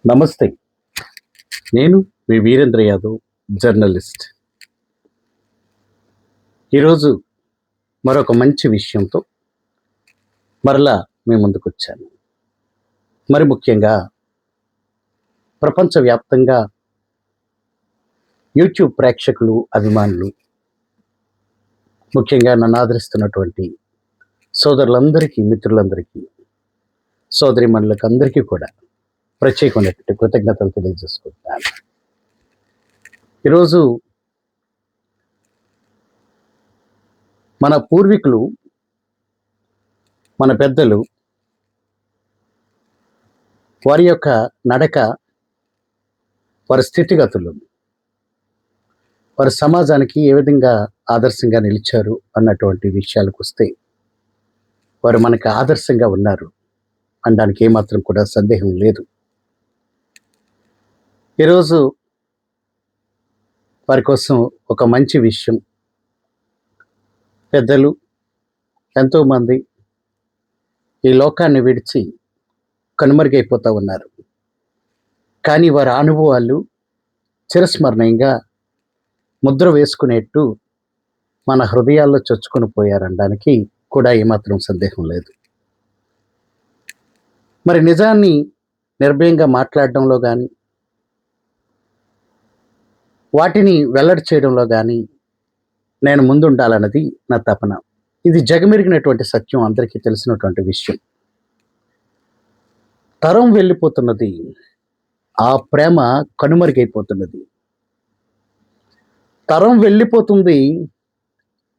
నమస్తే. నేను మీ వీరేంద్ర యాదవ్, జర్నలిస్ట్. ఈరోజు మరొక మంచి విషయంతో మరలా మీ ముందుకొచ్చాను. మరి ముఖ్యంగా ప్రపంచవ్యాప్తంగా యూట్యూబ్ ప్రేక్షకులు, అభిమానులు, ముఖ్యంగా నన్ను ఆదరిస్తున్నటువంటి సోదరులందరికీ, మిత్రులందరికీ, సోదరీమణులకు అందరికీ కూడా ప్రత్యేకమైనటువంటి కృతజ్ఞతలు తెలియజేసుకుంటున్నాను. ఈరోజు మన పూర్వీకులు, మన పెద్దలు, వారి యొక్క నడక, వారి స్థితిగతులు, వారి సమాజానికి ఏ విధంగా ఆదర్శంగా నిలిచారు అన్నటువంటి విషయాలకు వస్తే, వారు మనకు ఆదర్శంగా ఉన్నారు అనడానికి ఏమాత్రం కూడా సందేహం లేదు. ఈరోజు వారి కోసం ఒక మంచి విషయం. పెద్దలు ఎంతోమంది ఈ లోకాన్ని విడిచి కనుమరుగైపోతూ ఉన్నారు. కానీ వారి అనుభవాలు చిరస్మరణీయంగా ముద్ర వేసుకునేట్టు మన హృదయాల్లో చొచ్చుకొని పోయారనడానికి కూడా ఏమాత్రం సందేహం లేదు. మరి నిజాన్ని నిర్భయంగా మాట్లాడడంలో కానీ, వాటిని వెల్లడి చేయడంలో కానీ నేను ముందుండాలన్నది నా తపన. ఇది జగమెరిగినటువంటి సత్యం, అందరికీ తెలిసినటువంటి విషయం. తరం వెళ్ళిపోతున్నది, ఆ ప్రేమ కనుమరుగైపోతున్నది. తరం వెళ్ళిపోతుంది,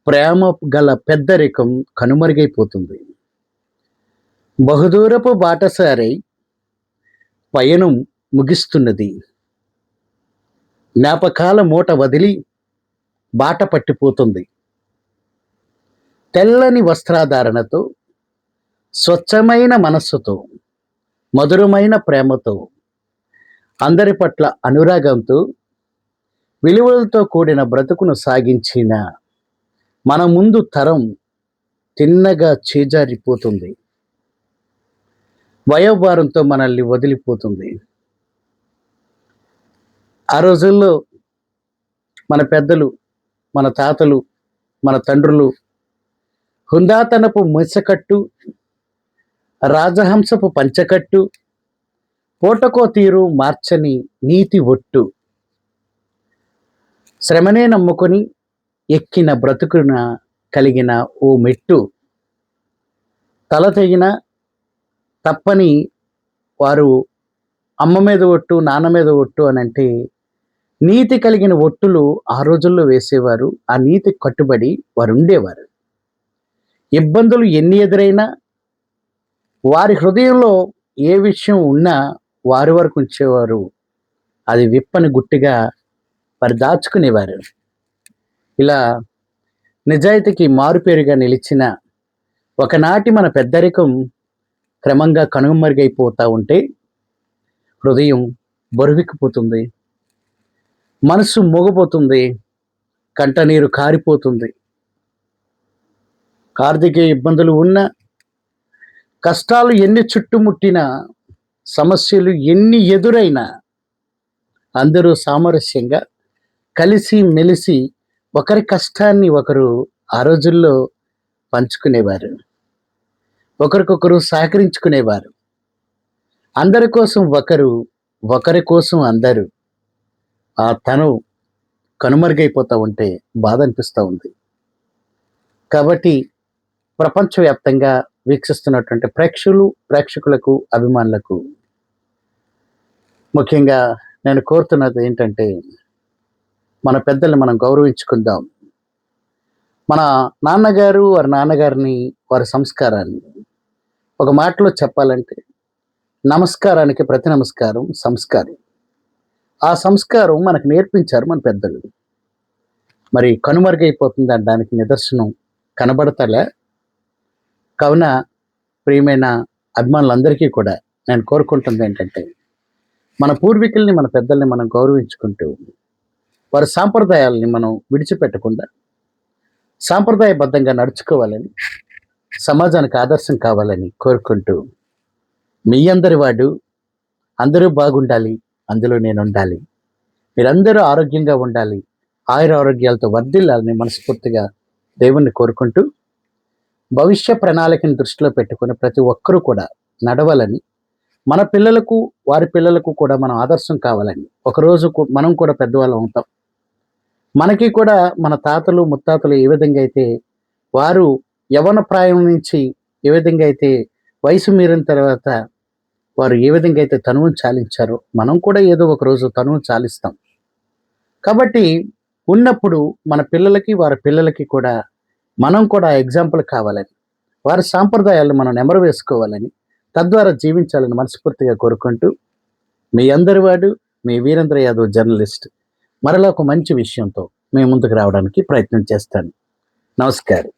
ప్రేమ గల పెద్దరికం కనుమరుగైపోతుంది. బహుదూరపు బాటసారై పయనం ముగిస్తున్నది. జ్ఞాపకాల మూట వదిలి బాట పట్టిపోతుంది. తెల్లని వస్త్రాధారణతో, స్వచ్ఛమైన మనస్సుతో, మధురమైన ప్రేమతో, అందరి పట్ల అనురాగంతో, విలువలతో కూడిన బ్రతుకును సాగించిన మన ముందు తరం తిన్నగా చేజారిపోతుంది. వయోభారంతో మనల్ని వదిలిపోతుంది. ఆ రోజుల్లో మన పెద్దలు, మన తాతలు, మన తండ్రులు హుందాతనపు ముసకట్టు, రాజహంసపు పంచకట్టు, పూటకో తీరు మార్చని నీతి ఒట్టు, శ్రమనే నమ్ముకొని ఎక్కిన బ్రతుకున కలిగిన ఓ మెట్టు, తల తెగిన తప్పని వారు అమ్మ మీద ఒట్టు, నాన్న మీద ఒట్టు అని అంటే, నీతి కలిగిన ఒట్టులు ఆ రోజుల్లో వేసేవారు. ఆ నీతి కట్టుబడి వారు ఉండేవారు. ఇబ్బందులు ఎన్ని ఎదురైనా, వారి హృదయంలో ఏ విషయం ఉన్నా వారి వరకు ఉంచేవారు. అది విప్పని గుట్టిగా వారు దాచుకునేవారు. ఇలా నిజాయితీకి మారుపేరుగా నిలిచిన ఒకనాటి మన పెద్దరికం క్రమంగా కనుమరుగైపోతూ ఉంటే హృదయం బరువెక్కిపోతుంది, మనసు మోగపోతుంది, కంటనీరు కారిపోతుంది. ఆర్థిక ఇబ్బందులు ఉన్నా, కష్టాలు ఎన్ని చుట్టుముట్టినా, సమస్యలు ఎన్ని ఎదురైనా అందరూ సామరస్యంగా కలిసి మెలిసి ఒకరి కష్టాన్ని ఒకరు ఆ రోజుల్లో పంచుకునేవారు. ఒకరికొకరు సహకరించుకునేవారు. అందరి కోసం ఒకరు, ఒకరి కోసం అందరూ. ఆ తను కనుమరుగైపోతూ ఉంటే బాధ అనిపిస్తూ ఉంది. కాబట్టి ప్రపంచవ్యాప్తంగా వీక్షిస్తున్నటువంటి ప్రేక్షకులకు, అభిమానులకు ముఖ్యంగా నేను కోరుతున్నది ఏంటంటే, మన పెద్దల్ని మనం గౌరవించుకుందాం. మన నాన్నగారు, వారి నాన్నగారిని, వారి సంస్కారాన్ని ఒక మాటలో చెప్పాలంటే, నమస్కారానికి ప్రతి నమస్కారం సంస్కారం. ఆ సంస్కారం మనకు నేర్పించారు మన పెద్దలు. మరి కనుమరుగైపోతుంది అనడానికి నిదర్శనం కనబడతలే. కావున ప్రియమైన అభిమానులందరికీ కూడా నేను కోరుకుంటుంది ఏంటంటే, మన పూర్వీకుల్ని, మన పెద్దల్ని మనం గౌరవించుకుంటూ, వారి సాంప్రదాయాలని మనం విడిచిపెట్టకుండా సాంప్రదాయబద్ధంగా నడుచుకోవాలని, సమాజానికి ఆదర్శం కావాలని కోరుకుంటూ, మీ అందరి వాడు, అందరూ బాగుండాలి, అందులో నేను ఉండాలి. మీరందరూ ఆరోగ్యంగా ఉండాలి, ఆయురారోగ్యాలతో వర్ధిల్లాలని మనస్ఫూర్తిగా దేవుణ్ణి కోరుకుంటూ, భవిష్య ప్రణాళికను దృష్టిలో పెట్టుకొని ప్రతి ఒక్కరూ కూడా నడవాలని, మన పిల్లలకు, వారి పిల్లలకు కూడా మనం ఆదర్శం కావాలని. ఒకరోజు మనం కూడా పెద్దవాళ్ళం అవుతాం. మనకి కూడా మన తాతలు, ముత్తాతలు ఏ విధంగా అయితే వారు యవ్వన ప్రాయం నుంచి ఏ విధంగా అయితే వయసు మీరిన తర్వాత వారు ఏ విధంగా అయితే తనువును చాలించారో, మనం కూడా ఏదో ఒక రోజు తనువును చాలిస్తాం. కాబట్టి ఉన్నప్పుడు మన పిల్లలకి, వారి పిల్లలకి కూడా మనం కూడా ఎగ్జాంపుల్ కావాలని, వారి సాంప్రదాయాలను మనం నెమరు వేసుకోవాలని, తద్వారా జీవించాలని మనస్ఫూర్తిగా కోరుకుంటూ, మీ అందరి వాడు మీ వీరేంద్ర యాదవ్ జర్నలిస్ట్. మరలా ఒక మంచి విషయంతో మీ ముందుకు రావడానికి ప్రయత్నం చేస్తాను. నమస్కారం.